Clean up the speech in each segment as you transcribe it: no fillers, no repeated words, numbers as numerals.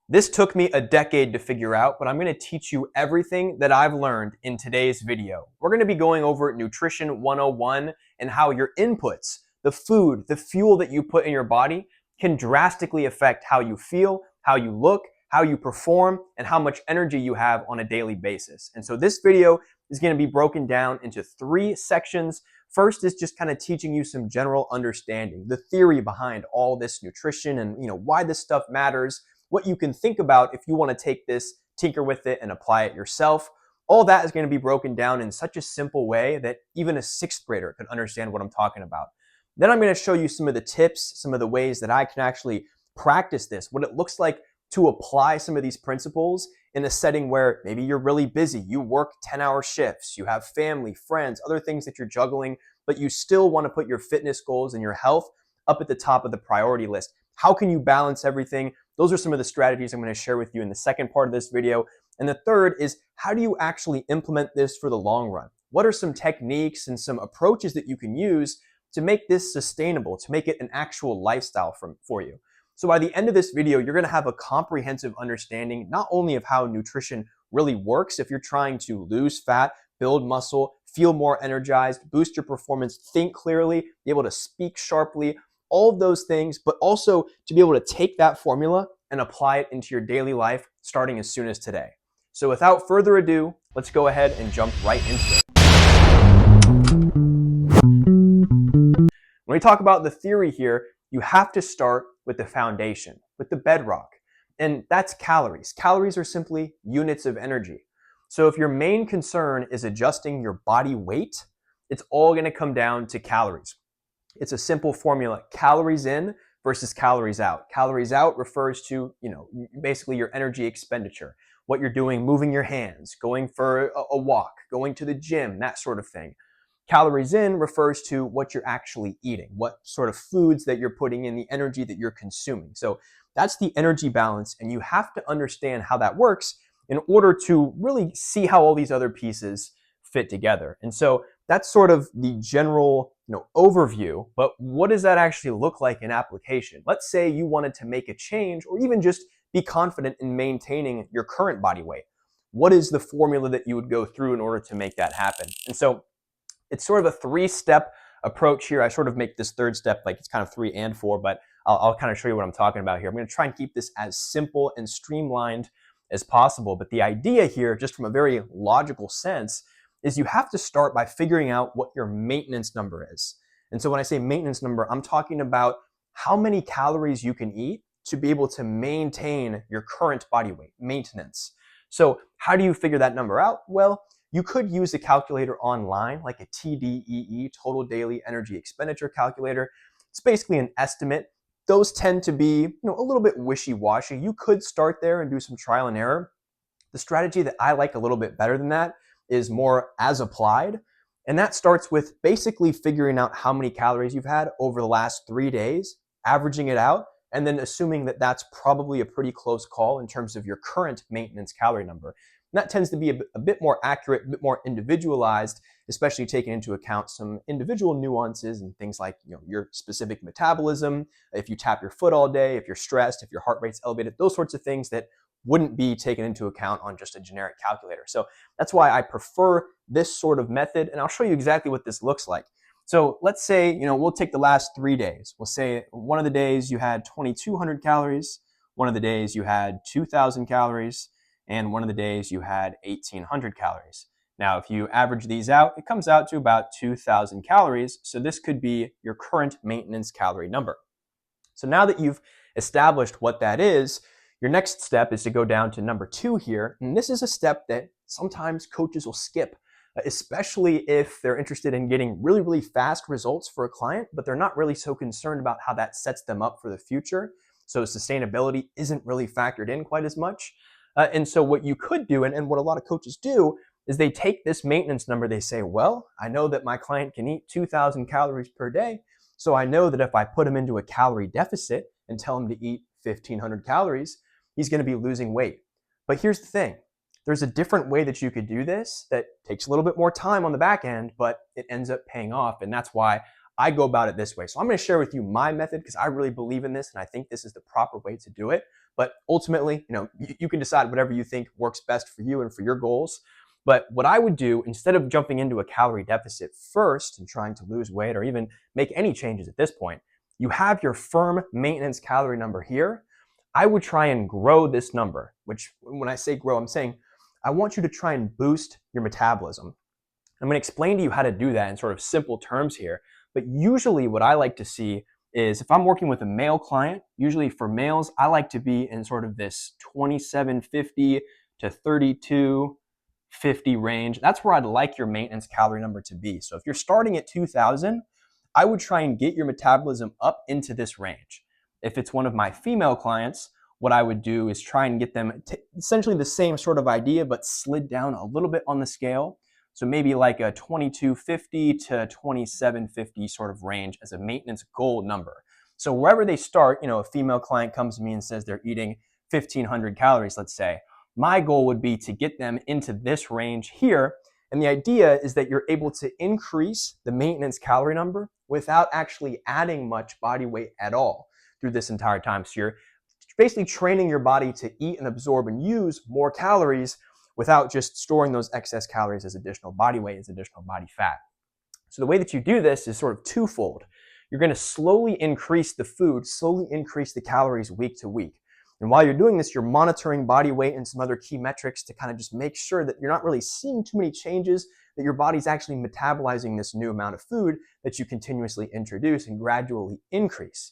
This took me a decade to figure out, but I'm going to teach you everything that I've learned in today's video. We're going to be going over Nutrition 101 and how your inputs, the food, the fuel that you put in your body can drastically affect how you feel, how you look, how you perform, and how much energy you have on a daily basis. And so this video is going to be broken down into 3 sections. First is just kind of teaching you some general understanding, the theory behind all this nutrition and why this stuff matters, what you can think about if you want to take this, tinker with it, and apply it yourself. All that is going to be broken down in such a simple way that even a 6th grader could understand what I'm talking about. Then I'm going to show you some of the tips, some of the ways that I can actually practice this, what it looks like to apply some of these principles in a setting where maybe you're really busy, you work 10-hour shifts, you have family, friends, other things that you're juggling, but you still want to put your fitness goals and your health up at the top of the priority list. How can you balance everything? Those are some of the strategies I'm going to share with you in the second part of this video. And the third is, how do you actually implement this for the long run? What are some techniques and some approaches that you can use to make this sustainable, to make it an actual lifestyle for you? So by the end of this video, you're going to have a comprehensive understanding not only of how nutrition really works if you're trying to lose fat, build muscle, feel more energized, boost your performance, think clearly, be able to speak sharply, all of those things, but also to be able to take that formula and apply it into your daily life starting as soon as today. So without further ado, let's go ahead and jump right into it. When we talk about the theory here, you have to start with the foundation, with the bedrock, and that's calories. Calories are simply units of energy. So if your main concern is adjusting your body weight, it's all going to come down to calories. It's a simple formula: calories in versus calories out. Calories out refers to, basically your energy expenditure, what you're doing, moving your hands, going for a walk, going to the gym, that sort of thing. Calories in refers to what you're actually eating, what sort of foods that you're putting in, the energy that you're consuming. So that's the energy balance, and you have to understand how that works in order to really see how all these other pieces fit together. And so that's sort of the general overview, but what does that actually look like in application? Let's say you wanted to make a change or even just be confident in maintaining your current body weight. What is the formula that you would go through in order to make that happen? And so it's sort of a 3-step approach here. I sort of make this 3rd step like it's kind of 3 and 4, but I'll kind of show you what I'm talking about here. I'm going to try and keep this as simple and streamlined as possible. But the idea here, just from a very logical sense, is you have to start by figuring out what your maintenance number is. And so when I say maintenance number, I'm talking about how many calories you can eat to be able to maintain your current body weight, maintenance. So how do you figure that number out? Well, you could use a calculator online, like a TDEE, Total Daily Energy Expenditure Calculator. It's basically an estimate. Those tend to be a little bit wishy-washy. You could start there and do some trial and error. The strategy that I like a little bit better than that is more as applied. And that starts with basically figuring out how many calories you've had over the last 3 days, averaging it out, and then assuming that that's probably a pretty close call in terms of your current maintenance calorie number. And that tends to be a bit more accurate, a bit more individualized, especially taking into account some individual nuances and things like your specific metabolism, if you tap your foot all day, if you're stressed, if your heart rate's elevated, those sorts of things that wouldn't be taken into account on just a generic calculator. So that's why I prefer this sort of method, and I'll show you exactly what this looks like. So let's say, we'll take the last 3 days. We'll say one of the days you had 2,200 calories, one of the days you had 2,000 calories, and one of the days you had 1,800 calories. Now, if you average these out, it comes out to about 2,000 calories. So this could be your current maintenance calorie number. So now that you've established what that is, your next step is to go down to number 2 here. And this is a step that sometimes coaches will skip, especially if they're interested in getting really, really fast results for a client, but they're not really so concerned about how that sets them up for the future. So sustainability isn't really factored in quite as much. And so what you could do, and what a lot of coaches do, is they take this maintenance number. They say, well, I know that my client can eat 2,000 calories per day. So I know that if I put him into a calorie deficit and tell him to eat 1,500 calories, he's going to be losing weight. But here's the thing. There's a different way that you could do this that takes a little bit more time on the back end, but it ends up paying off. And that's why I go about it this way. So I'm going to share with you my method because I really believe in this and I think this is the proper way to do it. But ultimately, you can decide whatever you think works best for you and for your goals. But what I would do, instead of jumping into a calorie deficit first and trying to lose weight or even make any changes at this point, you have your firm maintenance calorie number here. I would try and grow this number, which when I say grow, I'm saying I want you to try and boost your metabolism. I'm going to explain to you how to do that in sort of simple terms here. But usually what I like to see is if I'm working with a male client, usually for males, I like to be in sort of this 2750 to 3250 range. That's where I'd like your maintenance calorie number to be. So if you're starting at 2000, I would try and get your metabolism up into this range. If it's one of my female clients, what I would do is try and get them essentially the same sort of idea, but slid down a little bit on the scale. So maybe like a 2250 to 2750 sort of range as a maintenance goal number. So wherever they start, a female client comes to me and says they're eating 1500 calories, let's say. My goal would be to get them into this range here. And the idea is that you're able to increase the maintenance calorie number without actually adding much body weight at all through this entire time. So you're basically training your body to eat and absorb and use more calories without just storing those excess calories as additional body weight, as additional body fat. So the way that you do this is sort of twofold. You're going to slowly increase the food, slowly increase the calories week to week. And while you're doing this, you're monitoring body weight and some other key metrics to kind of just make sure that you're not really seeing too many changes, that your body's actually metabolizing this new amount of food that you continuously introduce and gradually increase.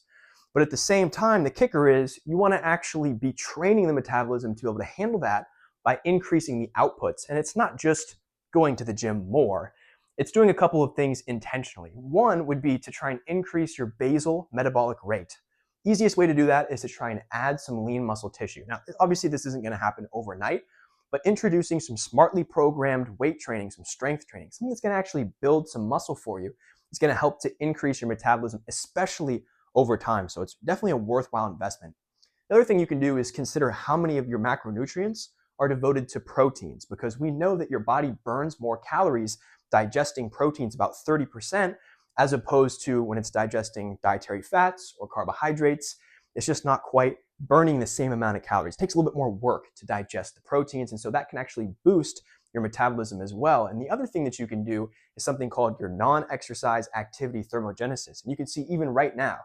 But at the same time, the kicker is you want to actually be training the metabolism to be able to handle that by increasing the outputs. And it's not just going to the gym more. It's doing a couple of things intentionally. One would be to try and increase your basal metabolic rate. Easiest way to do that is to try and add some lean muscle tissue. Now, obviously this isn't going to happen overnight, but introducing some smartly programmed weight training, some strength training, something that's going to actually build some muscle for you is going to help to increase your metabolism, especially over time. So it's definitely a worthwhile investment. The other thing you can do is consider how many of your macronutrients are devoted to proteins, because we know that your body burns more calories digesting proteins, about 30%, as opposed to when it's digesting dietary fats or carbohydrates. It's just not quite burning the same amount of calories. It takes a little bit more work to digest the proteins, and so that can actually boost your metabolism as well. And the other thing that you can do is something called your non-exercise activity thermogenesis. And you can see even right now,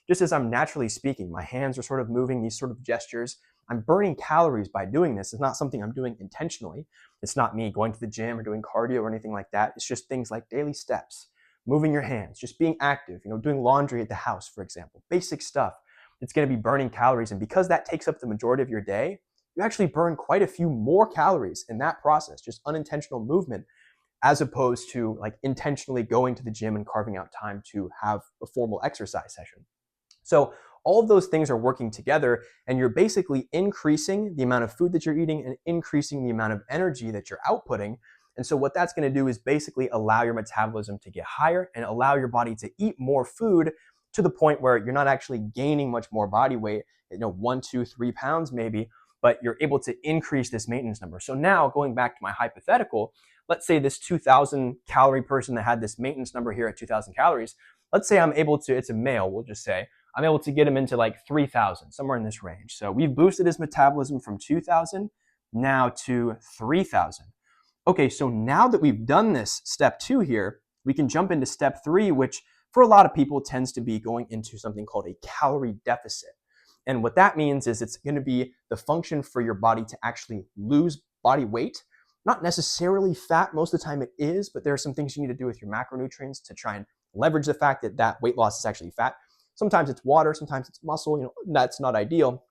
just as I'm naturally speaking, my hands are sort of moving, these sort of gestures. I'm burning calories by doing this. It's not something I'm doing intentionally. It's not me going to the gym or doing cardio or anything like that. It's just things like daily steps, moving your hands, just being active, doing laundry at the house, for example, basic stuff. It's going to be burning calories. And because that takes up the majority of your day, you actually burn quite a few more calories in that process, just unintentional movement, as opposed to like intentionally going to the gym and carving out time to have a formal exercise session. So all of those things are working together, and you're basically increasing the amount of food that you're eating and increasing the amount of energy that you're outputting. And so what that's going to do is basically allow your metabolism to get higher and allow your body to eat more food to the point where you're not actually gaining much more body weight, 1, 2, 3 pounds maybe, but you're able to increase this maintenance number. So now going back to my hypothetical, let's say this 2000 calorie person that had this maintenance number here at 2000 calories, let's say I'm able to, it's a male, we'll just say, I'm able to get him into like 3000, somewhere in this range. So we've boosted his metabolism from 2000 now to 3000. Okay, so now that we've done this step 2 here, we can jump into step 3, which for a lot of people tends to be going into something called a calorie deficit. And what that means is it's going to be the function for your body to actually lose body weight. Not necessarily fat, most of the time it is, but there are some things you need to do with your macronutrients to try and leverage the fact that that weight loss is actually fat. Sometimes it's water, sometimes it's muscle, that's not ideal.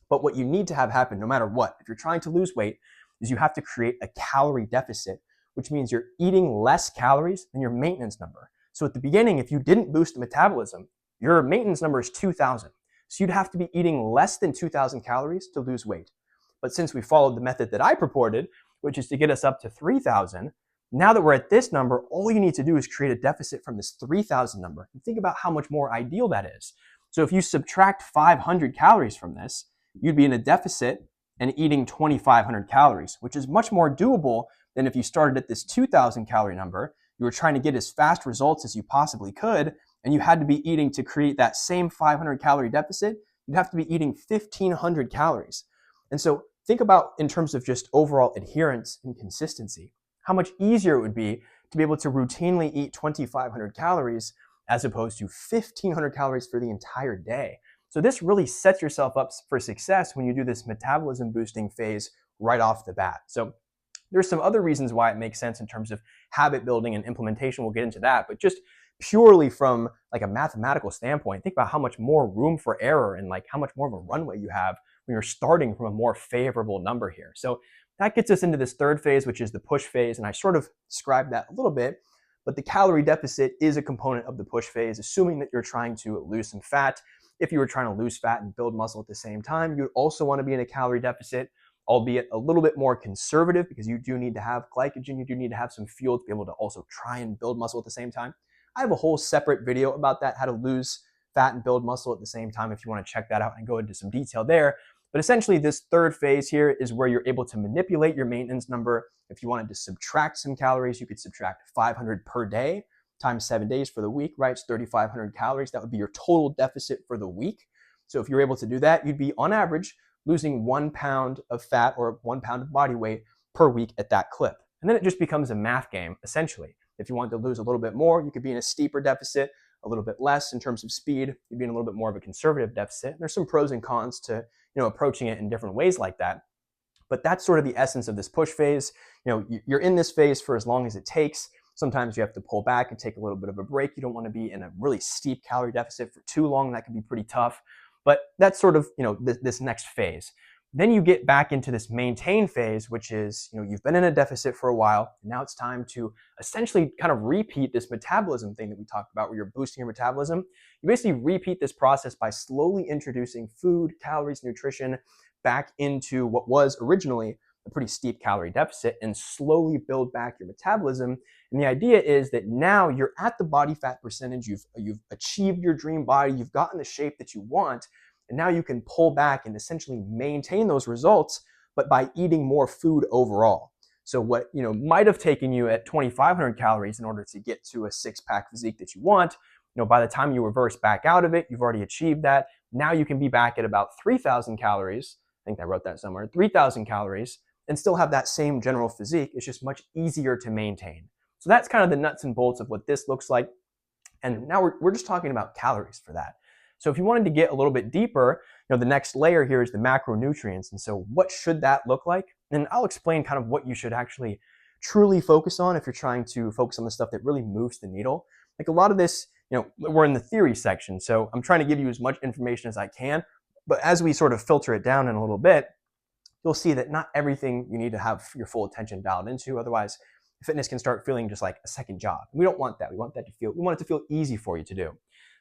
But what you need to have happen, no matter what, if you're trying to lose weight, is you have to create a calorie deficit, which means you're eating less calories than your maintenance number. So at the beginning, if you didn't boost the metabolism, your maintenance number is 2000. So you'd have to be eating less than 2000 calories to lose weight. But since we followed the method that I purported, which is to get us up to 3000, now that we're at this number, all you need to do is create a deficit from this 3000 number. And think about how much more ideal that is. So if you subtract 500 calories from this, you'd be in a deficit and eating 2500 calories, which is much more doable than if you started at this 2000 calorie number. You were trying to get as fast results as you possibly could, and you had to be eating to create that same 500 calorie deficit. you'd have to be eating 1,500 calories. And so think about, in terms of just overall adherence and consistency, how much easier it would be to be able to routinely eat 2,500 calories as opposed to 1,500 calories for the entire day. So this really sets yourself up for success when you do this metabolism boosting phase right off the bat. So there's some other reasons why it makes sense in terms of habit building and implementation. We'll get into that, but just purely from like a mathematical standpoint, think about how much more room for error and like how much more of a runway you have when you're starting from a more favorable number here. So that gets us into this third phase, which is the push phase. And I sort of described that a little bit, but the calorie deficit is a component of the push phase, assuming that you're trying to lose some fat. If you were trying to lose fat and build muscle at the same time, you'd also want to be in a calorie deficit, albeit a little bit more conservative, because you do need to have glycogen, you do need to have some fuel to be able to also try and build muscle at the same time. I have a whole separate video about that, how to lose fat and build muscle at the same time, if you want to check that out and go into some detail there. But essentially, this third phase here is where you're able to manipulate your maintenance number. If you wanted to subtract some calories, you could subtract 500 per day times 7 days for the week, right? It's 3,500 calories. That would be your total deficit for the week. So if you're able to do that, you'd be on average losing 1 pound of fat or 1 pound of body weight per week at that clip. And then it just becomes a math game, essentially. If you want to lose a little bit more, you could be in a steeper deficit, a little bit less in terms of speed. You'd be in a little bit more of a conservative deficit. And there's some pros and cons to, approaching it in different ways like that. But that's sort of the essence of this push phase. You're in this phase for as long as it takes. Sometimes you have to pull back and take a little bit of a break. You don't want to be in a really steep calorie deficit for too long. That can be pretty tough. But that's sort of, this next phase. Then you get back into this maintain phase, which is, you've been in a deficit for a while. And now it's time to essentially kind of repeat this metabolism thing that we talked about, where you're boosting your metabolism. You basically repeat this process by slowly introducing food, calories, nutrition back into what was originally a pretty steep calorie deficit, and slowly build back your metabolism. And the idea is that now you're at the body fat percentage, you've achieved your dream body, you've gotten the shape that you want, and now you can pull back and essentially maintain those results, but by eating more food overall. So what might have taken you at 2,500 calories in order to get to a six-pack physique that you want, by the time you reverse back out of it, you've already achieved that. Now you can be back at about 3,000 calories. I think I wrote that somewhere, 3,000 calories, and still have that same general physique. It's just much easier to maintain. So that's kind of the nuts and bolts of what this looks like. And now we're just talking about calories for that. So if you wanted to get a little bit deeper, the next layer here is the macronutrients. And so what should that look like? And I'll explain kind of what you should actually truly focus on if you're trying to focus on the stuff that really moves the needle. Like a lot of this, we're in the theory section. So I'm trying to give you as much information as I can. But as we sort of filter it down in a little bit, you'll see that not everything you need to have your full attention dialed into. Otherwise, fitness can start feeling just like a second job. We don't want that. We want it to feel easy for you to do.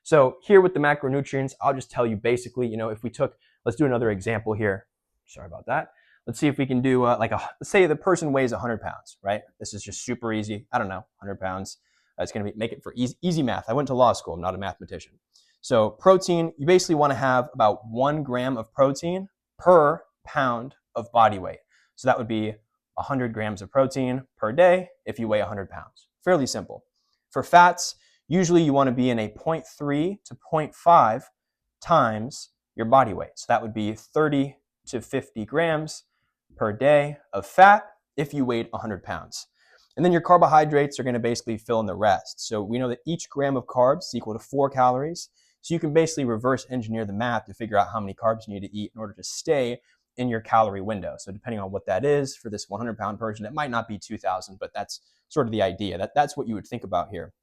So here with the macronutrients, I'll just tell you basically, if we let's do another example here. Sorry about that. Let's see if we can do let's say the person weighs 100 pounds, right? This is just super easy. I don't know, 100 pounds. It's going to make it for easy math. I went to law school. I'm not a mathematician. So protein, you basically want to have about 1 gram of protein per pound of body weight. So that would be 100 grams of protein per day if you weigh 100 pounds. Fairly simple. For fats, usually you want to be in a 0.3 to 0.5 times your body weight. So that would be 30 to 50 grams per day of fat if you weighed 100 pounds. And then your carbohydrates are going to basically fill in the rest. So we know that each gram of carbs is equal to 4 calories. So you can basically reverse engineer the math to figure out how many carbs you need to eat in order to stay in your calorie window. So depending on what that is for this 100-pound person, it might not be 2,000, but that's sort of the idea. That's what you would think about here.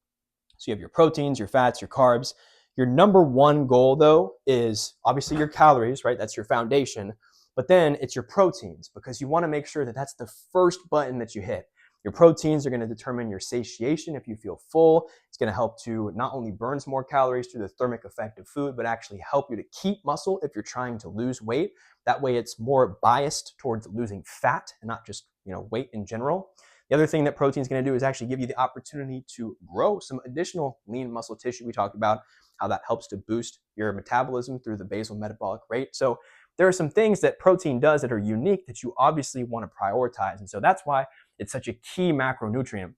So you have your proteins, your fats, your carbs. Your number one goal, though, is obviously your calories, right? That's your foundation. But then it's your proteins, because you want to make sure that that's the first button that you hit. Your proteins are going to determine your satiation if you feel full. It's going to help to not only burn some more calories through the thermic effect of food, but actually help you to keep muscle if you're trying to lose weight. That way it's more biased towards losing fat and not just weight in general. The other thing that protein is going to do is actually give you the opportunity to grow some additional lean muscle tissue. We talked about how that helps to boost your metabolism through the basal metabolic rate. So there are some things that protein does that are unique that you obviously want to prioritize. And so that's why it's such a key macronutrient.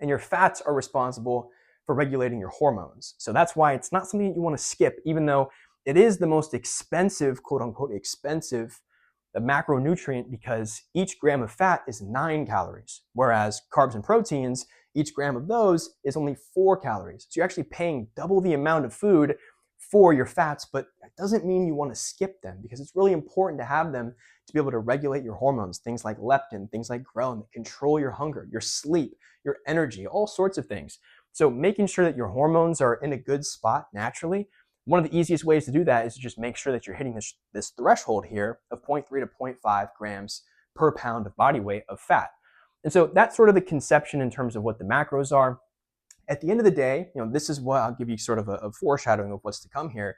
And your fats are responsible for regulating your hormones. So that's why it's not something that you want to skip, even though it is the most expensive, quote unquote, expensive macronutrient because each gram of fat is 9 calories, whereas carbs and proteins, each gram of those is only 4 calories. So you're actually paying double the amount of food for your fats, but that doesn't mean you want to skip them because it's really important to have them to be able to regulate your hormones, things like leptin, things like ghrelin that control your hunger, your sleep, your energy, all sorts of things. So making sure that your hormones are in a good spot naturally, one of the easiest ways to do that is to just make sure that you're hitting this threshold here of 0.3 to 0.5 grams per pound of body weight of fat. And so that's sort of the conception in terms of what the macros are. At the end of the day, this is what I'll give you sort of a foreshadowing of what's to come here.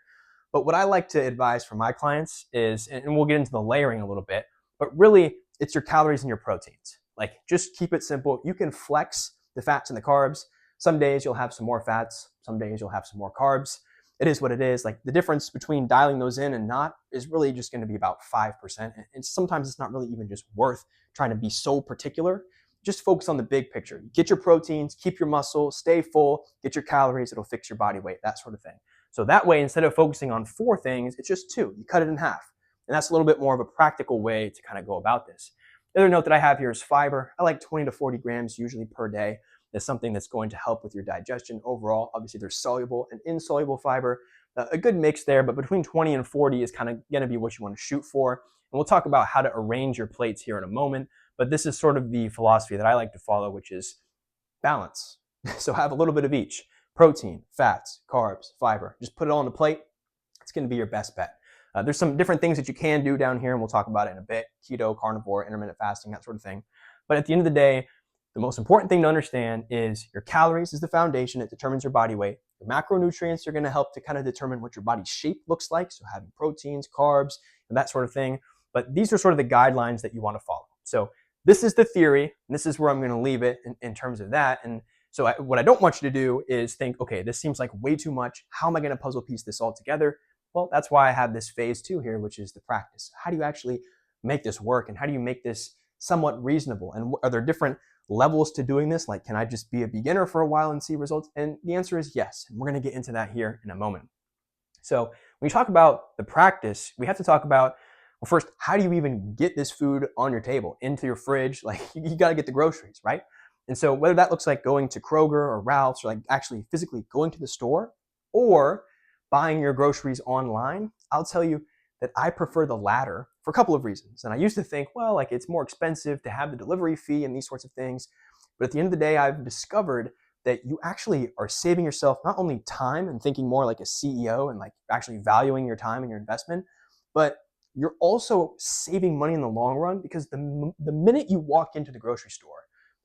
But what I like to advise for my clients is, and we'll get into the layering a little bit, but really it's your calories and your proteins. Like just keep it simple. You can flex the fats and the carbs. Some days you'll have some more fats. Some days you'll have some more carbs. It is what it is. Like the difference between dialing those in and not is really just going to be about 5%. And sometimes it's not really even just worth trying to be so particular. Just focus on the big picture. Get your proteins, keep your muscle, stay full, get your calories, it'll fix your body weight, that sort of thing. So that way, instead of focusing on 4 things, it's just 2. You cut it in half. And that's a little bit more of a practical way to kind of go about this. The other note that I have here is fiber. I like 20 to 40 grams usually per day. Is something that's going to help with your digestion overall. Obviously, there's soluble and insoluble fiber. A good mix there, but between 20 and 40 is kind of going to be what you want to shoot for. And we'll talk about how to arrange your plates here in a moment. But this is sort of the philosophy that I like to follow, which is balance. So have a little bit of each. Protein, fats, carbs, fiber. Just put it all on the plate. It's going to be your best bet. There's some different things that you can do down here, and we'll talk about it in a bit. Keto, carnivore, intermittent fasting, that sort of thing. But at the end of the day, the most important thing to understand is your calories is the foundation. It determines your body weight. Your macronutrients are going to help to kind of determine what your body's shape looks like. So having proteins, carbs, and that sort of thing. But these are sort of the guidelines that you want to follow. So this is the theory, and this is where I'm going to leave it in terms of that. And so what I don't want you to do is think, okay, this seems like way too much. How am I going to puzzle piece this all together? Well, that's why I have this phase 2 here, which is the practice. How do you actually make this work? And how do you make this somewhat reasonable? And are there different levels to doing this? Like, can I just be a beginner for a while and see results? And the answer is yes. And we're going to get into that here in a moment. So when you talk about the practice, we have to talk about, well, first, how do you even get this food on your table, into your fridge? Like you got to get the groceries, right? And so whether that looks like going to Kroger or Ralph's or like actually physically going to the store or buying your groceries online, I'll tell you that I prefer the latter for a couple of reasons. And I used to think, well, like it's more expensive to have the delivery fee and these sorts of things. But at the end of the day, I've discovered that you actually are saving yourself not only time and thinking more like a CEO and like actually valuing your time and your investment, but you're also saving money in the long run because the minute you walk into the grocery store,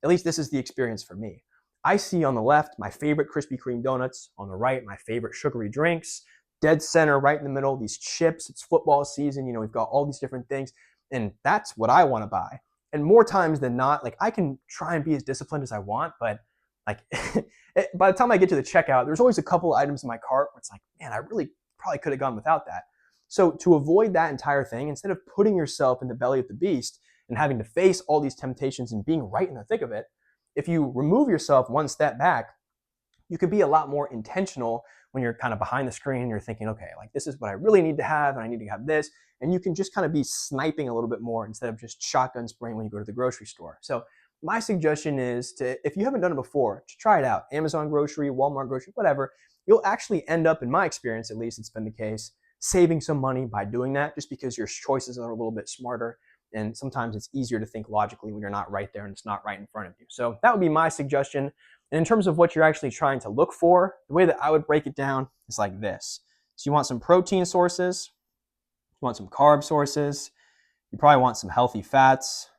at least this is the experience for me, I see on the left my favorite Krispy Kreme donuts, on the right my favorite sugary drinks, dead center right in the middle, these chips. It's football season, we've got all these different things, and that's what I want to buy. And more times than not, like I can try and be as disciplined as I want, but like by the time I get to the checkout, there's always a couple of items in my cart where it's like, man, I really probably could have gone without that. So to avoid that entire thing, instead of putting yourself in the belly of the beast and having to face all these temptations and being right in the thick of it, if you remove yourself one step back, you can be a lot more intentional when you're kind of behind the screen and you're thinking, okay, like this is what I really need to have and I need to have this. And you can just kind of be sniping a little bit more instead of just shotgun spraying when you go to the grocery store. So my suggestion is to, if you haven't done it before, to try it out. Amazon grocery, Walmart grocery, whatever. You'll actually end up, in my experience, at least it's been the case, saving some money by doing that just because your choices are a little bit smarter. And sometimes it's easier to think logically when you're not right there and it's not right in front of you. So that would be my suggestion. And in terms of what you're actually trying to look for, the way that I would break it down is like this. So you want some protein sources, you want some carb sources, you probably want some healthy fats.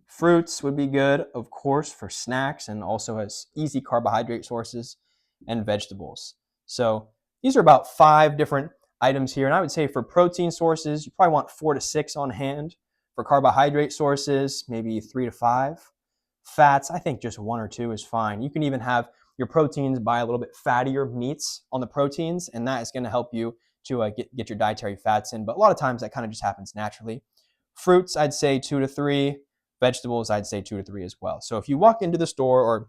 Fruits would be good, of course, for snacks and also as easy carbohydrate sources, and vegetables. So these are about 5 different items here. And I would say for protein sources, you probably want 4 to 6 on hand. For carbohydrate sources, maybe 3 to 5. Fats, I think just 1 or 2 is fine. You can even have your proteins buy a little bit fattier meats on the proteins, and that is going to help you to get your dietary fats in. But a lot of times that kind of just happens naturally. Fruits, I'd say 2 to 3. Vegetables, I'd say 2 to 3 as well. So if you walk into the store, or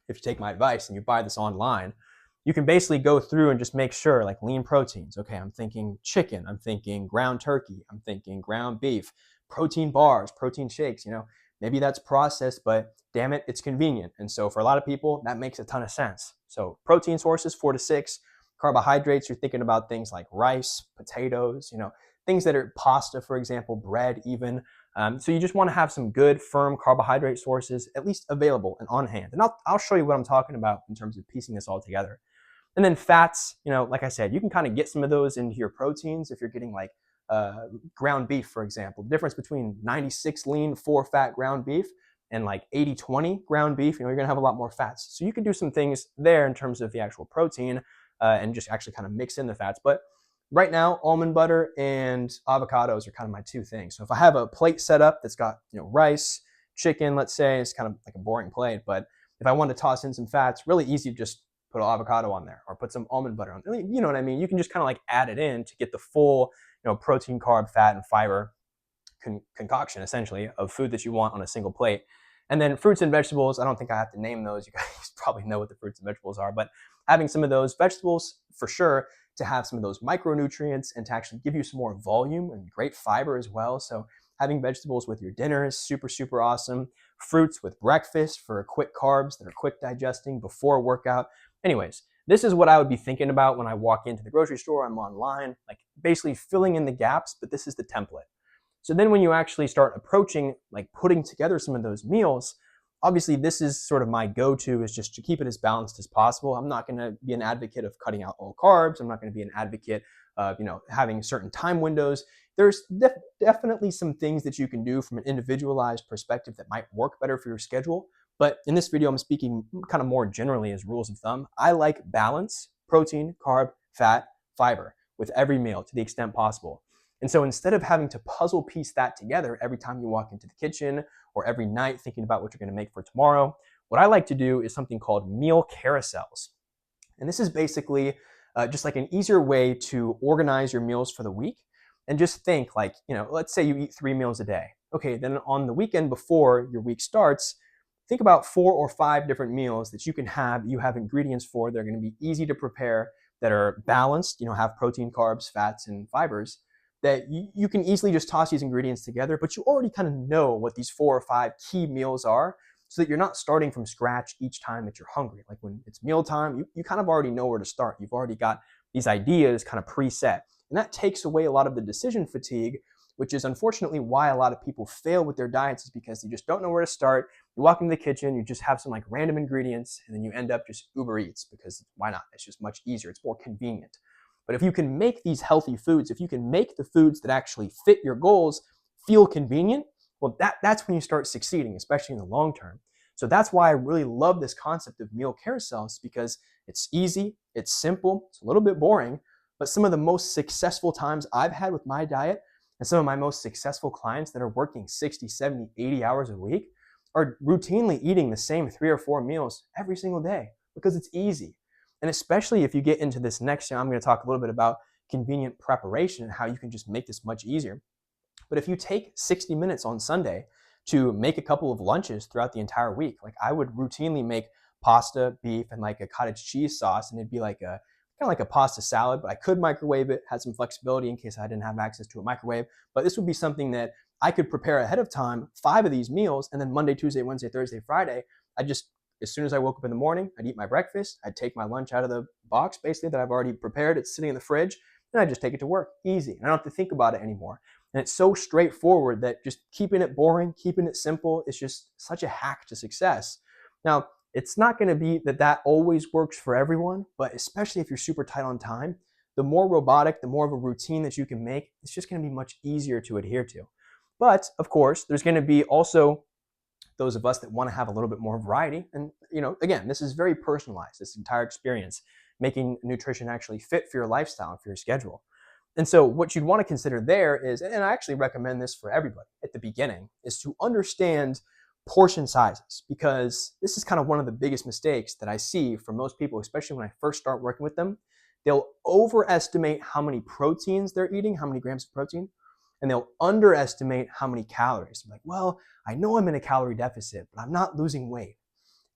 if you take my advice and you buy this online, you can basically go through and just make sure, like lean proteins. Okay, I'm thinking chicken, I'm thinking ground turkey, I'm thinking ground beef, protein bars, protein shakes, maybe that's processed, but damn it, it's convenient. And so for a lot of people, that makes a ton of sense. So protein sources, 4 to 6. Carbohydrates, you're thinking about things like rice, potatoes, things that are pasta, for example, bread even. So you just want to have some good, firm carbohydrate sources at least available and on hand. And I'll show you what I'm talking about in terms of piecing this all together. And then fats, like I said, you can kind of get some of those into your proteins if you're getting like ground beef, for example. The difference between 96 lean, 4 fat ground beef and like 80-20 ground beef, you're going to have a lot more fats. So you can do some things there in terms of the actual protein and just actually kind of mix in the fats. But right now, almond butter and avocados are kind of my two things. So if I have a plate set up that's got rice, chicken, let's say, it's kind of like a boring plate. But if I want to toss in some fats, really easy to just put an avocado on there or put some almond butter on. You know what I mean? You can just kind of like add it in to get the full protein, carb, fat, and fiber concoction, essentially, of food that you want on a single plate. And then fruits and vegetables, I don't think I have to name those. You guys probably know what the fruits and vegetables are, but having some of those vegetables for sure to have some of those micronutrients and to actually give you some more volume and great fiber as well. So having vegetables with your dinner is super, super awesome. Fruits with breakfast for quick carbs that are quick digesting before a workout. Anyways, this is what I would be thinking about when I walk into the grocery store. I'm online, like basically filling in the gaps, but this is the template. So then when you actually start approaching, like putting together some of those meals, obviously this is sort of my go-to, is just to keep it as balanced as possible. I'm not going to be an advocate of cutting out all carbs. I'm not going to be an advocate of, having certain time windows. There's definitely some things that you can do from an individualized perspective that might work better for your schedule. But in this video, I'm speaking kind of more generally as rules of thumb. I like balance, protein, carb, fat, fiber with every meal to the extent possible. And so instead of having to puzzle piece that together every time you walk into the kitchen or every night thinking about what you're going to make for tomorrow, what I like to do is something called meal carousels. And this is basically just like an easier way to organize your meals for the week. And just think like, let's say you eat 3 meals a day. Okay, then on the weekend before your week starts, think about 4 or 5 different meals that you have ingredients for that are going to be easy to prepare, that are balanced, have protein, carbs, fats, and fibers, that you can easily just toss these ingredients together, but you already kind of know what these 4 or 5 key meals are, so that you're not starting from scratch each time that you're hungry. Like when it's mealtime, you kind of already know where to start. You've already got these ideas kind of preset. And that takes away a lot of the decision fatigue, which is unfortunately why a lot of people fail with their diets, is because they just don't know where to start. You walk into the kitchen, you just have some like random ingredients, and then you end up just Uber Eats, because why not? It's just much easier. It's more convenient. But if you can make these healthy foods, if you can make the foods that actually fit your goals feel convenient, well, that's when you start succeeding, especially in the long term. So that's why I really love this concept of meal carousels, because it's easy, it's simple, it's a little bit boring, but some of the most successful times I've had with my diet and some of my most successful clients that are working 60, 70, 80 hours a week are routinely eating the same 3 or 4 meals every single day, because it's easy. And especially if you get into this next year, I'm going to talk a little bit about convenient preparation and how you can just make this much easier. But if you take 60 minutes on Sunday to make a couple of lunches throughout the entire week, like I would routinely make pasta, beef, and like a cottage cheese sauce, and it'd be like a kind of like a pasta salad, but I could microwave it, had some flexibility in case I didn't have access to a microwave. But this would be something that I could prepare ahead of time, 5 of these meals, and then Monday, Tuesday, Wednesday, Thursday, Friday, as soon as I woke up in the morning, I'd eat my breakfast, I'd take my lunch out of the box basically that I've already prepared, it's sitting in the fridge, and I just take it to work, easy. I don't have to think about it anymore. And it's so straightforward that just keeping it boring, keeping it simple, is just such a hack to success. Now, it's not going to be that always works for everyone, but especially if you're super tight on time, the more robotic, the more of a routine that you can make, it's just going to be much easier to adhere to. But of course, there's going to be also those of us that want to have a little bit more variety. And, again, this is very personalized, this entire experience, making nutrition actually fit for your lifestyle and for your schedule. And so what you'd want to consider there is, and I actually recommend this for everybody at the beginning, is to understand portion sizes, because this is kind of one of the biggest mistakes that I see for most people, especially when I first start working with them. They'll overestimate how many proteins they're eating, how many grams of protein, and they'll underestimate how many calories. I'm like, well, I know I'm in a calorie deficit, but I'm not losing weight.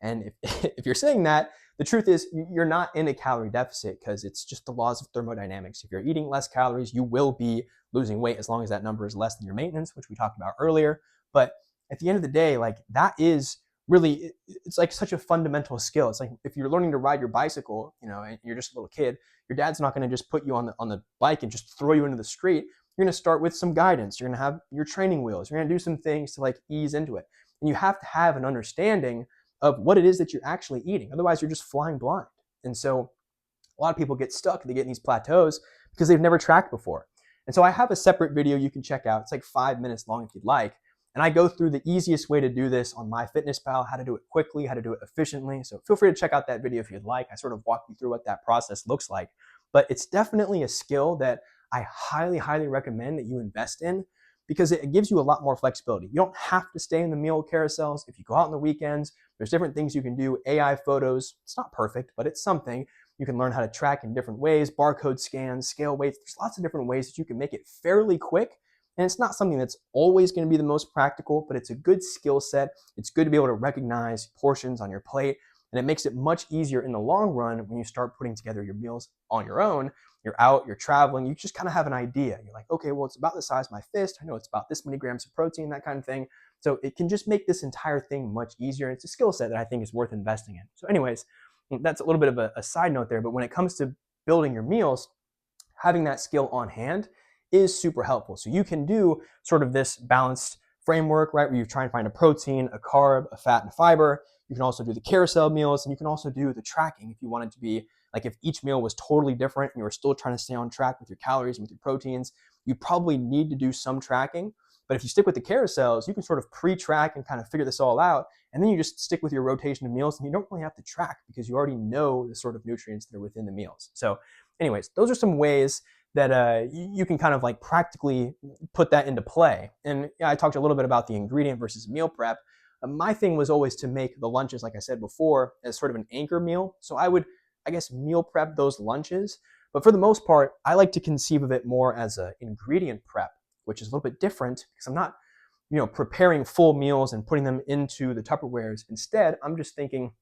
And if you're saying that, the truth is you're not in a calorie deficit because it's just the laws of thermodynamics. If you're eating less calories, you will be losing weight as long as that number is less than your maintenance, which we talked about earlier. But at the end of the day, like that is really, it's like such a fundamental skill. It's like if you're learning to ride your bicycle, and you're just a little kid, your dad's not going to just put you on the bike and just throw you into the street. You're going to start with some guidance. You're going to have your training wheels. You're going to do some things to like ease into it. And you have to have an understanding of what it is that you're actually eating. Otherwise, you're just flying blind. And so a lot of people get stuck. They get in these plateaus because they've never tracked before. And so I have a separate video you can check out. It's like 5 minutes long if you'd like. And I go through the easiest way to do this on MyFitnessPal, how to do it quickly, how to do it efficiently. So feel free to check out that video if you'd like. I sort of walk you through what that process looks like. But it's definitely a skill that I highly, highly recommend that you invest in because it gives you a lot more flexibility. You don't have to stay in the meal carousels. If you go out on the weekends, there's different things you can do. AI photos, it's not perfect, but it's something. You can learn how to track in different ways, barcode scans, scale weights. There's lots of different ways that you can make it fairly quick. And it's not something that's always going to be the most practical, but it's a good skill set. It's good to be able to recognize portions on your plate. And it makes it much easier in the long run when you start putting together your meals on your own. You're out, you're traveling, you just kind of have an idea. You're like, okay, well, it's about the size of my fist. I know it's about this many grams of protein, that kind of thing. So it can just make this entire thing much easier. It's a skill set that I think is worth investing in. So anyways, that's a little bit of a side note there. But when it comes to building your meals, having that skill on hand is super helpful. So you can do sort of this balanced framework, right, where you try and find a protein, a carb, a fat, and a fiber. You can also do the carousel meals, and you can also do the tracking if you want it to be like if each meal was totally different and you were still trying to stay on track with your calories and with your proteins, you probably need to do some tracking. But if you stick with the carousels, you can sort of pre-track and kind of figure this all out. And then you just stick with your rotation of meals and you don't really have to track because you already know the sort of nutrients that are within the meals. So anyways, those are some ways that you can kind of like practically put that into play. And I talked a little bit about the ingredient versus meal prep. My thing was always to make the lunches, like I said before, as sort of an anchor meal. So I would, I guess, meal prep those lunches. But for the most part, I like to conceive of it more as an ingredient prep, which is a little bit different because I'm not, preparing full meals and putting them into the Tupperwares. Instead, I'm just thinking,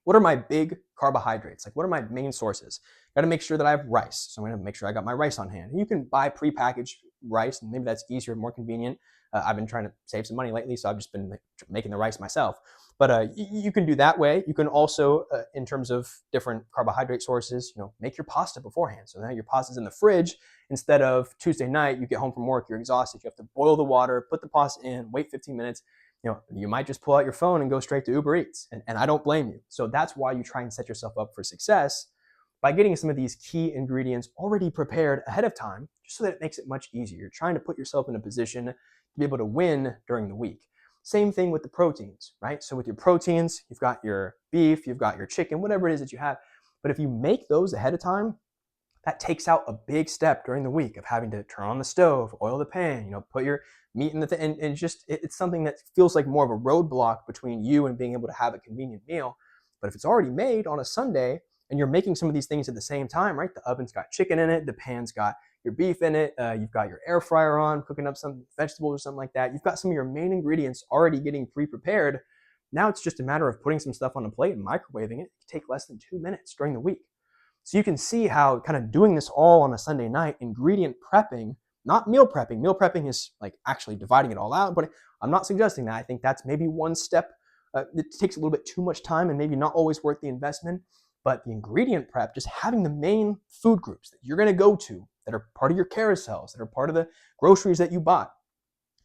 what are my big carbohydrates? Like, what are my main sources? Got to make sure that I have rice. So I'm going to make sure I got my rice on hand. And you can buy prepackaged rice, and maybe that's easier, more convenient. I've been trying to save some money lately, so I've just been making the rice myself. But you can do that way. You can also, in terms of different carbohydrate sources, make your pasta beforehand. So now your pasta's in the fridge. Instead of Tuesday night, you get home from work, you're exhausted. You have to boil the water, put the pasta in, wait 15 minutes. You might just pull out your phone and go straight to Uber Eats. And I don't blame you. So that's why you try and set yourself up for success by getting some of these key ingredients already prepared ahead of time, just so that it makes it much easier. You're trying to put yourself in a position to be able to win during the week. Same thing with the proteins, right? So with your proteins, you've got your beef, you've got your chicken, whatever it is that you have. But if you make those ahead of time, that takes out a big step during the week of having to turn on the stove, oil the pan, put your meat in the and it's something that feels like more of a roadblock between you and being able to have a convenient meal. But if it's already made on a Sunday and you're making some of these things at the same time, right? The oven's got chicken in it, the pan's got your beef in it, you've got your air fryer on, cooking up some vegetables or something like that. You've got some of your main ingredients already getting pre-prepared. Now it's just a matter of putting some stuff on a plate and microwaving it. It can take less than 2 minutes during the week. So you can see how kind of doing this all on a Sunday night, ingredient prepping, not meal prepping. Meal prepping is like actually dividing it all out, but I'm not suggesting that. I think that's maybe one step. It takes a little bit too much time and maybe not always worth the investment. But the ingredient prep, just having the main food groups that you're going to go to that are part of your carousels, that are part of the groceries that you bought,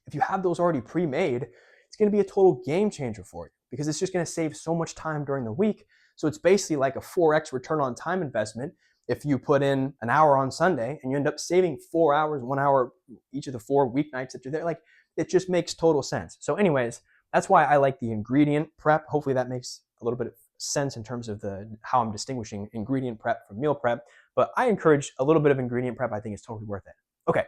if you have those already pre-made, it's going to be a total game changer for you because it's just going to save so much time during the week. So it's basically like a 4x return on time investment if you put in an hour on Sunday and you end up saving 4 hours, 1 hour each of the 4 weeknights that you're there. Like, it just makes total sense. So anyways, that's why I like the ingredient prep. Hopefully that makes a little bit of sense in terms of how I'm distinguishing ingredient prep from meal prep. But I encourage a little bit of ingredient prep. I think it's totally worth it. Okay,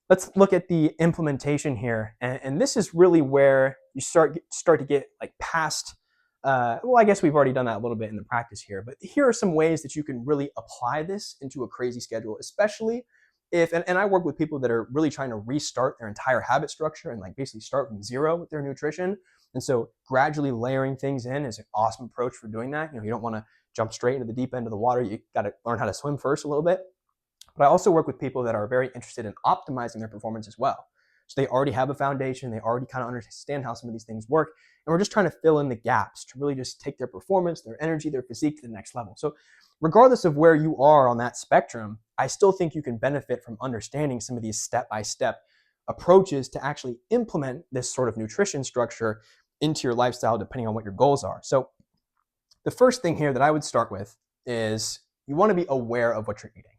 let's look at the implementation here. And this is really where you start to get like past well, I guess we've already done that a little bit in the practice here, but here are some ways that you can really apply this into a crazy schedule, especially if, and I work with people that are really trying to restart their entire habit structure and like basically start from zero with their nutrition. And so gradually layering things in is an awesome approach for doing that. You don't want to jump straight into the deep end of the water. You got to learn how to swim first a little bit. But I also work with people that are very interested in optimizing their performance as well. So they already have a foundation, they already kind of understand how some of these things work, and we're just trying to fill in the gaps to really just take their performance, their energy, their physique to the next level. So regardless of where you are on that spectrum, I still think you can benefit from understanding some of these step-by-step approaches to actually implement this sort of nutrition structure into your lifestyle depending on what your goals are. So the first thing here that I would start with is you want to be aware of what you're eating.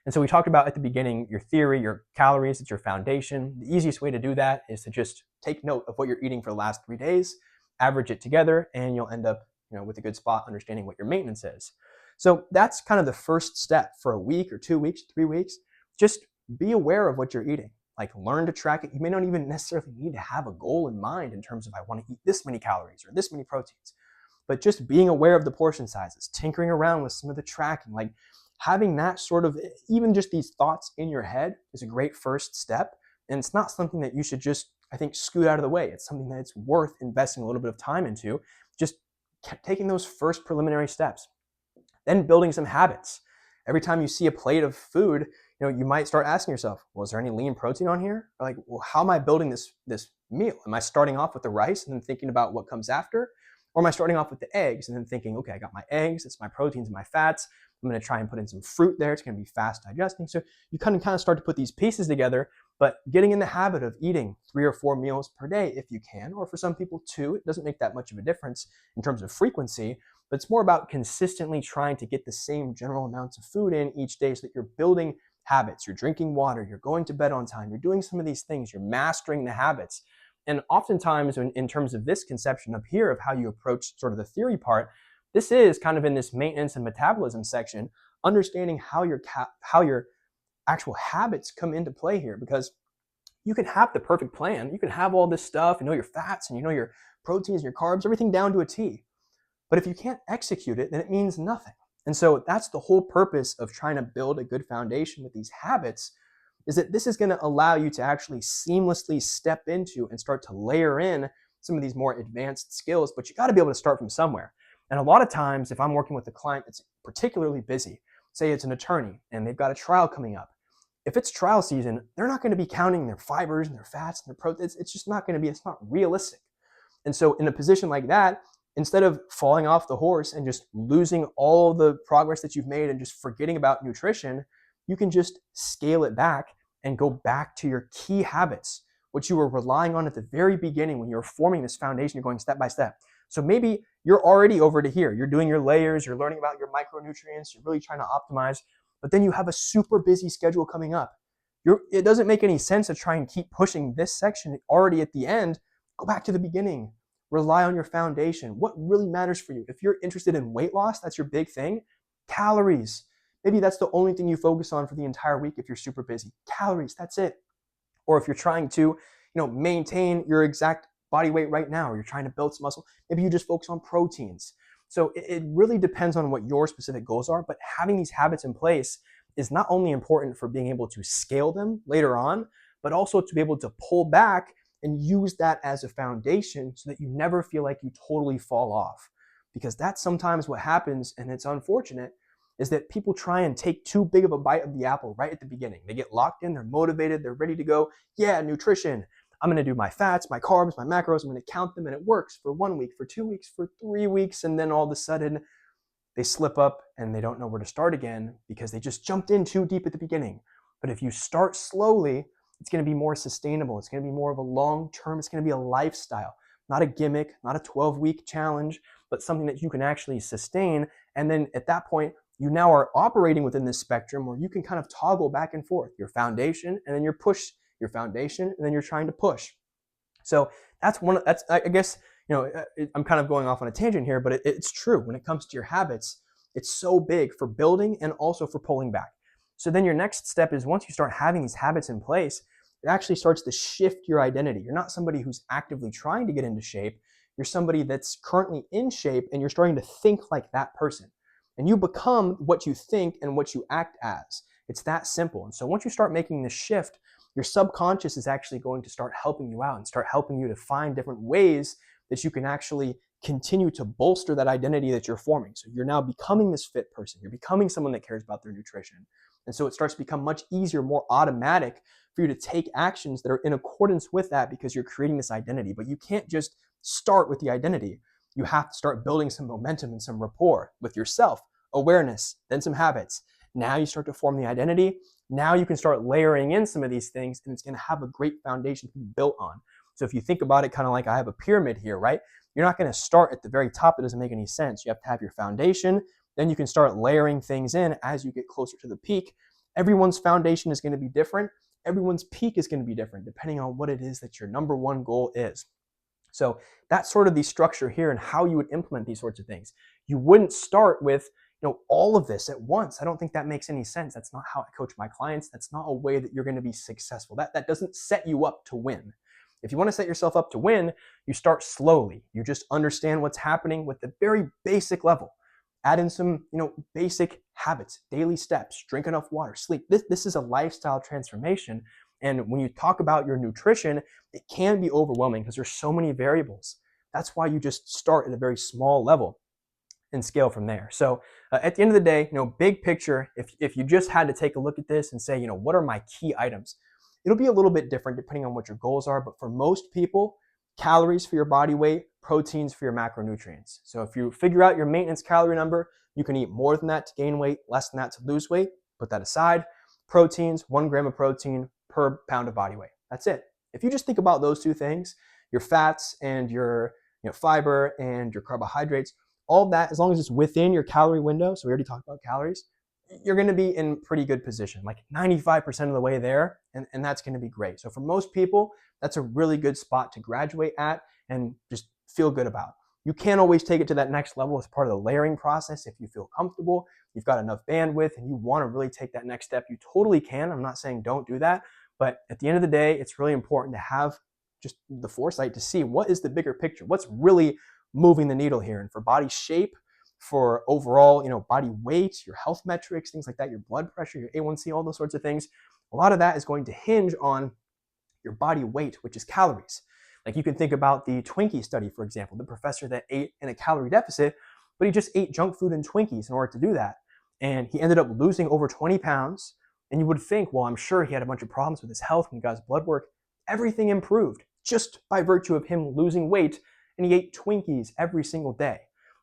And so we talked about at the beginning, your theory, your calories, it's your foundation. The easiest way to do that is to just take note of what you're eating for the last 3 days, average it together, and you'll end up, with a good spot understanding what your maintenance is. So that's kind of the first step for a week or 2 weeks, 3 weeks. Just be aware of what you're eating. Like, learn to track it. You may not even necessarily need to have a goal in mind in terms of I want to eat this many calories or this many proteins, but just being aware of the portion sizes, tinkering around with some of the tracking, like having that sort of, even just these thoughts in your head is a great first step. And it's not something that you should just, I think, scoot out of the way. It's something that it's worth investing a little bit of time into, just taking those first preliminary steps. Then building some habits. Every time you see a plate of food, you might start asking yourself, well, is there any lean protein on here? Or like, well, how am I building this meal? Am I starting off with the rice and then thinking about what comes after? Or am I starting off with the eggs and then thinking, okay, I got my eggs, it's my proteins and my fats. I'm going to try and put in some fruit there. It's going to be fast digesting. So you kind of start to put these pieces together, but getting in the habit of eating 3 or 4 meals per day if you can, or for some people 2, it doesn't make that much of a difference in terms of frequency, but it's more about consistently trying to get the same general amounts of food in each day so that you're building habits. You're drinking water, you're going to bed on time, you're doing some of these things, you're mastering the habits. And oftentimes in terms of this conception up here of how you approach sort of the theory part, this is kind of in this maintenance and metabolism section, understanding how your actual habits come into play here, because you can have the perfect plan. You can have all this stuff, your fats and your proteins and your carbs, everything down to a T. But if you can't execute it, then it means nothing. And so that's the whole purpose of trying to build a good foundation with these habits, is that this is going to allow you to actually seamlessly step into and start to layer in some of these more advanced skills, but you got to be able to start from somewhere. And a lot of times, if I'm working with a client that's particularly busy, say it's an attorney and they've got a trial coming up, if it's trial season, they're not going to be counting their fibers and their fats and their proteins. It's just not going to be, it's not realistic. And so in a position like that, instead of falling off the horse and just losing all the progress that you've made and just forgetting about nutrition, you can just scale it back and go back to your key habits, what you were relying on at the very beginning when you were forming this foundation. You're going step by step. So maybe you're already over to here. You're doing your layers, you're learning about your micronutrients, you're really trying to optimize, but then you have a super busy schedule coming up. It doesn't make any sense to try and keep pushing this section already at the end. Go back to the beginning. Rely on your foundation. What really matters for you? If you're interested in weight loss, that's your big thing. Calories. Maybe that's the only thing you focus on for the entire week if you're super busy. Calories, that's it. Or if you're trying to, maintain your exact body weight right now, or you're trying to build some muscle, maybe you just focus on proteins. So it really depends on what your specific goals are, but having these habits in place is not only important for being able to scale them later on, but also to be able to pull back and use that as a foundation so that you never feel like you totally fall off. Because that's sometimes what happens, and it's unfortunate, is that people try and take too big of a bite of the apple right at the beginning. They get locked in, they're motivated, they're ready to go. Yeah, nutrition. I'm going to do my fats, my carbs, my macros. I'm going to count them, and it works for 1 week, for 2 weeks, for 3 weeks. And then all of a sudden they slip up and they don't know where to start again because they just jumped in too deep at the beginning. But if you start slowly, it's going to be more sustainable. It's going to be more of a long-term, it's going to be a lifestyle, not a gimmick, not a 12-week challenge, but something that you can actually sustain. And then at that point, you now are operating within this spectrum where you can kind of toggle back and forth, your foundation, and then your push, your foundation, and then you're trying to push. So I guess, I'm kind of going off on a tangent here, but it's true. When it comes to your habits, it's so big for building and also for pulling back. So then your next step is, once you start having these habits in place, it actually starts to shift your identity. You're not somebody who's actively trying to get into shape. You're somebody that's currently in shape, and you're starting to think like that person. And you become what you think and what you act as. It's that simple. And so once you start making this shift, your subconscious is actually going to start helping you out and start helping you to find different ways that you can actually continue to bolster that identity that you're forming. So you're now becoming this fit person. You're becoming someone that cares about their nutrition. And so it starts to become much easier, more automatic for you to take actions that are in accordance with that because you're creating this identity. But you can't just start with the identity. You have to start building some momentum and some rapport with yourself, awareness, then some habits. Now you start to form the identity. Now you can start layering in some of these things, and it's going to have a great foundation to be built on. So if you think about it kind of like I have a pyramid here, right? You're not going to start at the very top. It doesn't make any sense. You have to have your foundation. Then you can start layering things in as you get closer to the peak. Everyone's foundation is going to be different. Everyone's peak is going to be different depending on what it is that your number one goal is. So that's sort of the structure here and how you would implement these sorts of things. You wouldn't start with all of this at once. I don't think that makes any sense. That's not how I coach my clients. That's not a way that you're going to be successful. That doesn't set you up to win. If you want to set yourself up to win, you start slowly. You just understand what's happening with the very basic level. Add in some, basic habits, daily steps, drink enough water, sleep. This is a lifestyle transformation. And when you talk about your nutrition, it can be overwhelming because there's so many variables. That's why you just start at a very small level and scale from there. So at the end of the day, big picture, if you just had to take a look at this and say, what are my key items? It'll be a little bit different depending on what your goals are. But for most people, calories for your body weight, proteins for your macronutrients. So if you figure out your maintenance calorie number, you can eat more than that to gain weight, less than that to lose weight. Put that aside. Proteins, 1 gram of protein per pound of body weight. That's it. If you just think about those two things, your fats and your fiber and your carbohydrates, all of that, as long as it's within your calorie window, so we already talked about calories, you're going to be in pretty good position, like 95% of the way there, and that's going to be great. So for most people, that's a really good spot to graduate at and just feel good about. You can't always take it to that next level as part of the layering process. If you feel comfortable, you've got enough bandwidth, and you want to really take that next step, you totally can. I'm not saying don't do that, but at the end of the day, it's really important to have just the foresight to see what is the bigger picture, what's really moving the needle here. And for body shape, for overall, body weight, your health metrics, things like that, your blood pressure, your A1C, all those sorts of things, a lot of that is going to hinge on your body weight, which is calories. Like you can think about the Twinkie study, for example, the professor that ate in a calorie deficit, but he just ate junk food and Twinkies in order to do that. And he ended up losing over 20 pounds. And you would think, well, I'm sure he had a bunch of problems with his health when he got his blood work. Everything improved just by virtue of him losing weight, and he ate Twinkies every single day.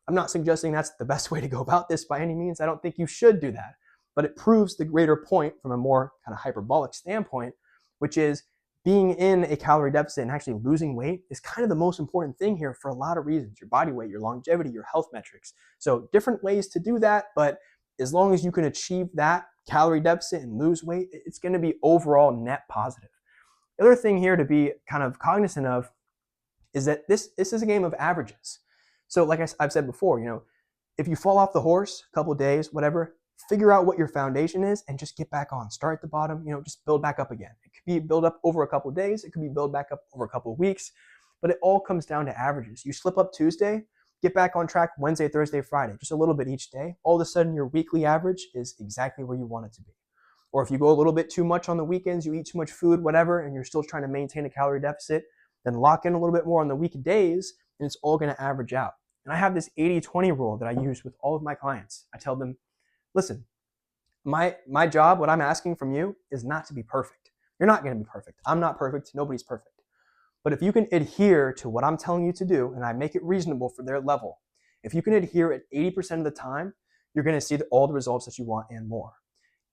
I'm not suggesting that's the best way to go about this by any means. I don't think you should do that. But it proves the greater point from a more kind of hyperbolic standpoint, which is being in a calorie deficit and actually losing weight is kind of the most important thing here for a lot of reasons. Your body weight, your longevity, your health metrics. So different ways to do that, but as long as you can achieve that calorie deficit and lose weight, it's going to be overall net positive. The other thing here to be kind of cognizant of is that this is a game of averages. So like I've said before, if you fall off the horse a couple of days, whatever, figure out what your foundation is and just get back on. Start at the bottom, just build back up again. It could be build up over a couple of days. It could be build back up over a couple of weeks, but it all comes down to averages. You slip up Tuesday, get back on track Wednesday, Thursday, Friday, just a little bit each day. All of a sudden your weekly average is exactly where you want it to be. Or if you go a little bit too much on the weekends, you eat too much food, whatever, and you're still trying to maintain a calorie deficit, then lock in a little bit more on the weekdays and it's all going to average out. And I have this 80-20 rule that I use with all of my clients. I tell them, listen, my job, what I'm asking from you is not to be perfect. You're not going to be perfect. I'm not perfect. Nobody's perfect. But if you can adhere to what I'm telling you to do, and I make it reasonable for their level, if you can adhere at 80% of the time, you're going to see all the results that you want and more.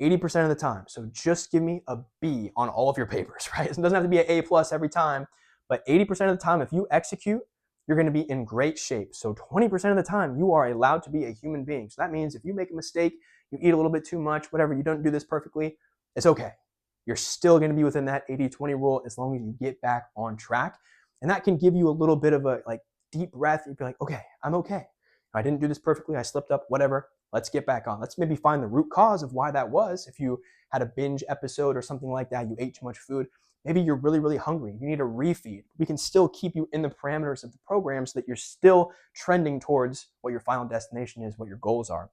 80% of the time. So just give me a B on all of your papers, right? It doesn't have to be an A+ every time, but 80% of the time, if you execute, you're going to be in great shape. So 20% of the time, you are allowed to be a human being. So that means if you make a mistake, you eat a little bit too much, whatever, you don't do this perfectly, it's okay. You're still going to be within that 80-20 rule as long as you get back on track. And that can give you a little bit of a deep breath. You'd be like, okay, I'm okay. I didn't do this perfectly. I slipped up, whatever. Let's get back on. Let's maybe find the root cause of why that was. If you had a binge episode or something like that, you ate too much food, maybe you're really, really hungry. You need a refeed. We can still keep you in the parameters of the program so that you're still trending towards what your final destination is, what your goals are.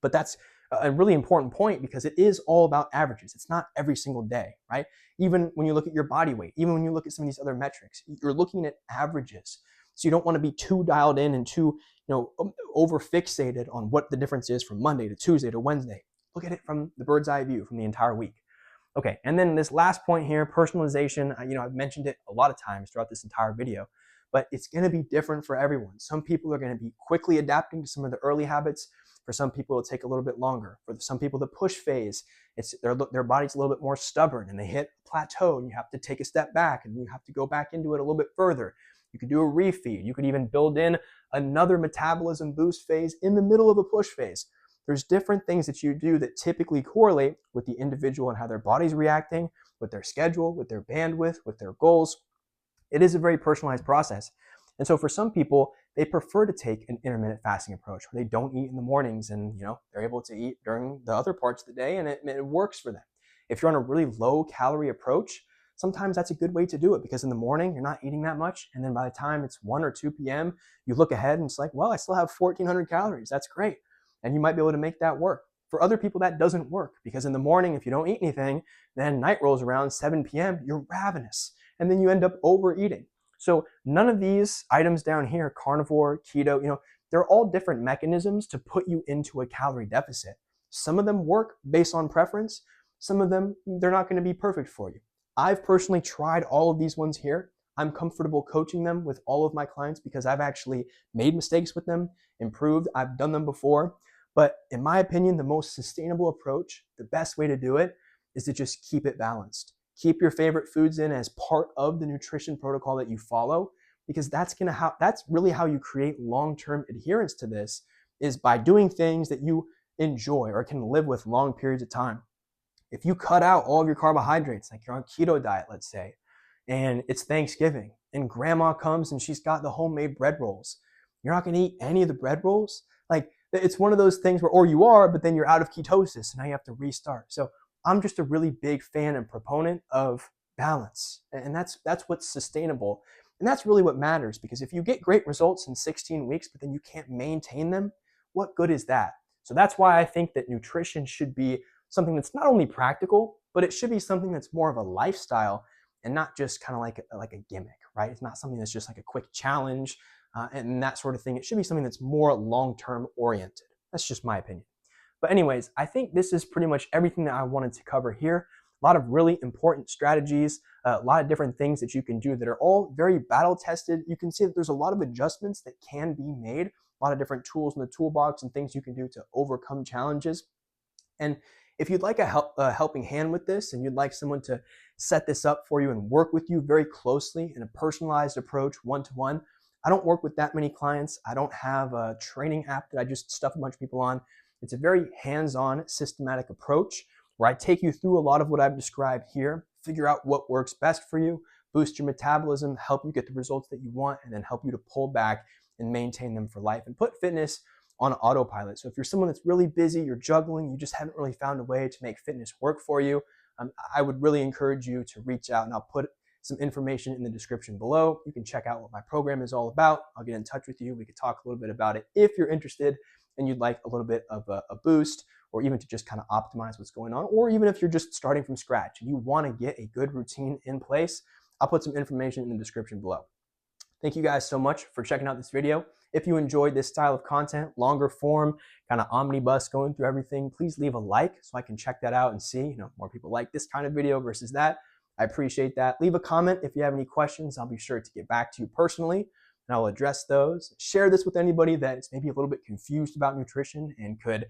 But that's a really important point because it is all about averages. It's not every single day, right? Even when you look at your body weight, even when you look at some of these other metrics, you're looking at averages. So you don't want to be too dialed in and too, over fixated on what the difference is from Monday to Tuesday to Wednesday. Look at it from the bird's eye view from the entire week. Okay, and then this last point here, personalization, I've mentioned it a lot of times throughout this entire video, but it's going to be different for everyone. Some people are going to be quickly adapting to some of the early habits. For some people, it'll take a little bit longer. For some people, the push phase, their body's a little bit more stubborn and they hit a plateau and you have to take a step back and you have to go back into it a little bit further. You could do a refeed. You could even build in another metabolism boost phase in the middle of a push phase. There's different things that you do that typically correlate with the individual and how their body's reacting, with their schedule, with their bandwidth, with their goals. It is a very personalized process. And so for some people, they prefer to take an intermittent fasting approach where they don't eat in the mornings and they're able to eat during the other parts of the day and it works for them. If you're on a really low calorie approach, sometimes that's a good way to do it because in the morning you're not eating that much and then by the time it's 1 or 2 p.m. you look ahead and it's like, well, I still have 1,400 calories. That's great. And you might be able to make that work. For other people, that doesn't work because in the morning, if you don't eat anything, then night rolls around 7 p.m., you're ravenous. And then you end up overeating. So none of these items down here, carnivore, keto, they're all different mechanisms to put you into a calorie deficit. Some of them work based on preference. Some of them, they're not going to be perfect for you. I've personally tried all of these ones here. I'm comfortable coaching them with all of my clients because I've actually made mistakes with them, improved. I've done them before. But in my opinion, the most sustainable approach, the best way to do it is to just keep it balanced. Keep your favorite foods in as part of the nutrition protocol that you follow, because that's really how you create long-term adherence to this, is by doing things that you enjoy or can live with long periods of time. If you cut out all of your carbohydrates, like you're on keto diet, let's say, and it's Thanksgiving and grandma comes and she's got the homemade bread rolls, you're not going to eat any of the bread rolls. Like, it's one of those things where, or you are, but then you're out of ketosis and now you have to restart. So I'm just a really big fan and proponent of balance. And that's what's sustainable. And that's really what matters, because if you get great results in 16 weeks, but then you can't maintain them, what good is that? So that's why I think that nutrition should be something that's not only practical, but it should be something that's more of a lifestyle and not just kind of like a gimmick, right? It's not something that's just like a quick challenge and that sort of thing. It should be something that's more long-term oriented. That's just my opinion. But anyways, I think this is pretty much everything that I wanted to cover here. A lot of really important strategies, a lot of different things that you can do that are all very battle tested. You can see that there's a lot of adjustments that can be made, a lot of different tools in the toolbox and things you can do to overcome challenges. And if you'd like a helping hand with this and you'd like someone to set this up for you and work with you very closely in a personalized approach, one-to-one, I don't work with that many clients. I don't have a training app that I just stuff a bunch of people on. It's a very hands-on, systematic approach where I take you through a lot of what I've described here, figure out what works best for you, boost your metabolism, help you get the results that you want, and then help you to pull back and maintain them for life and put fitness on autopilot. So if you're someone that's really busy, you're juggling, you just haven't really found a way to make fitness work for you, I would really encourage you to reach out, and I'll put some information in the description below. You can check out what my program is all about. I'll get in touch with you. We could talk a little bit about it if you're interested and you'd like a little bit of a boost, or even to just kind of optimize what's going on, or even if you're just starting from scratch and you want to get a good routine in place. I'll put some information in the description below. Thank you guys so much for checking out this video. If you enjoyed this style of content, longer form, kind of omnibus going through everything, please leave a like so I can check that out and see, more people like this kind of video versus that. I appreciate that. Leave a comment if you have any questions. I'll be sure to get back to you personally and I'll address those. Share this with anybody that's maybe a little bit confused about nutrition and could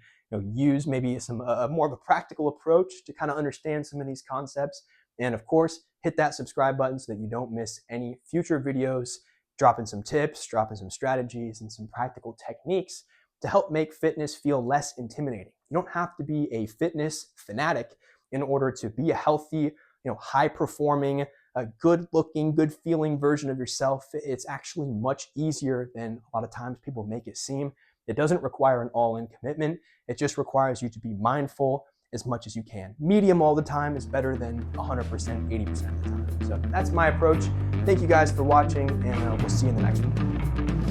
use maybe some more of a practical approach to kind of understand some of these concepts. And of course, hit that subscribe button so that you don't miss any future videos, dropping some tips, dropping some strategies and some practical techniques to help make fitness feel less intimidating. You don't have to be a fitness fanatic in order to be a healthy, high-performing, a good-looking, good-feeling version of yourself. It's actually much easier than a lot of times people make it seem. It doesn't require an all-in commitment. It just requires you to be mindful as much as you can. Medium all the time is better than 100%, 80% of the time. So that's my approach. Thank you guys for watching, and we'll see you in the next one.